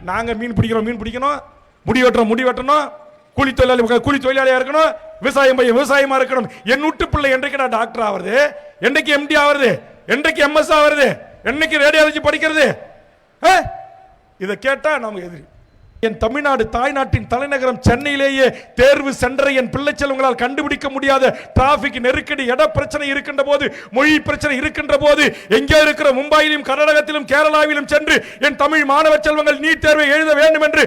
நாங்க மீன் பிடிக்கணும், முடி வெட்டணும், கூலி தொழிலாளியா இருக்கணும், விவசாயம் விவசாயமா இருக்கணும். என் வீட்டு பிள்ளை என்றைக்கு டாக்டர் ஆவறது, என்றைக்கு எம்டி ஆவறது, என்றைக்கு எம்எஸ் ஆவறது, என்னைக்கு ரேடியாலஜி படிக்கிறது? இதை கேட்டா நாம எதிரி. என் தமிழ்நாடு தாய்நாட்டின் தலைநகரம் சென்னையிலேயே தேர்வு சென்றை என் பிள்ளை செல்வங்களால் கண்டுபிடிக்க முடியாத டிராபிக் நெருக்கடி, இட பிரச்சனை இருக்கின்ற போது, மொழி பிரச்சனை இருக்கின்ற போது, எங்கே இருக்கிற மும்பையிலும் கர்நாடகத்திலும் கேரளாவிலும் சென்று என் தமிழ் மாணவ செல்வங்கள் நீட் தேர்வை எழுத வேண்டும் என்று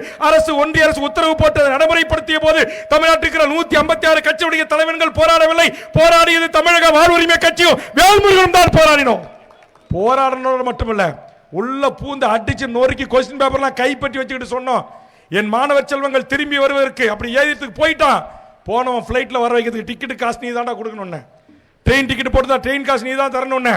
ஒன்றிய அரசு உத்தரவு போட்டு நடைமுறைப்படுத்திய போது தமிழ்நாட்டில் 156 கட்சியுடைய தலைவர்கள் போராடவில்லை. போராடியது தமிழக வாழ்வுரிமை கட்சியும் வேல்முருகனும் தான் போராடினோம். போராடினோடு மட்டுமல்ல, உள்ள பூந்து அடிச்சு நொறுக்கி கொஸ்டின் பேப்பர்லாம் கைப்பற்றி வச்சுக்கிட்டு சொன்னோம், என் மாணவ செல்வங்கள் திரும்பி வருவதற்கு. அப்படி ஏறியதுக்கு போயிட்டான், போனவன் ஃபிளைட்ல வர வைக்கிறதுக்கு டிக்கெட் காசு நீ தான்டா கொடுக்கணும்னு, ட்ரெயின் டிக்கெட் போட்டு தான் ட்ரெயின் காசு நீ தான் தரணும்னு.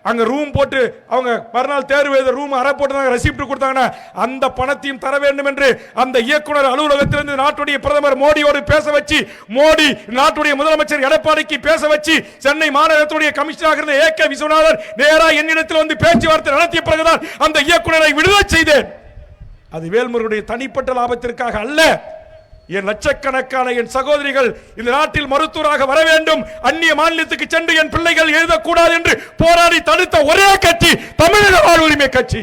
அங்க ரூம் போட்டு அவங்க மறுநாள் தேர்வு எழுத ரூம் அறை போட்டு ரெசிப்ட் கொடுத்தாங்கன்னா அந்த பணத்தையும் தர வேண்டும் என்று அந்த இயக்குனர் அலுவலகத்திலிருந்து நாட்டுடைய பிரதமர் மோடியோடு பேச வச்சு, மோடி நாட்டுடைய முதலமைச்சர் எடப்பாடிக்கு பேச வச்சு, சென்னை மாநகரத்துடைய கமிஷனராக இருந்த ஏ.கே. விஸ்வநாதன் நேரா என்னிடத்தில் வந்து பேச்சுவார்த்தை நடத்திய பிறகுதான் அந்த இயக்குனரை விடுதலை செய்தேன். அது வேல்முருகனுடைய தனிப்பட்ட லாபத்திற்காக அல்ல. என் லட்சக்கணக்கான என் சகோதரிகள் இந்த நாட்டில் மருத்துவராக வர வேண்டும், அந்நிய மாநிலத்துக்கு சென்று என் பிள்ளைகள் எழுதக்கூடாது என்று போராடி தடுத்த ஒரே கட்சி தமிழக வாழ்வுரிமை கட்சி.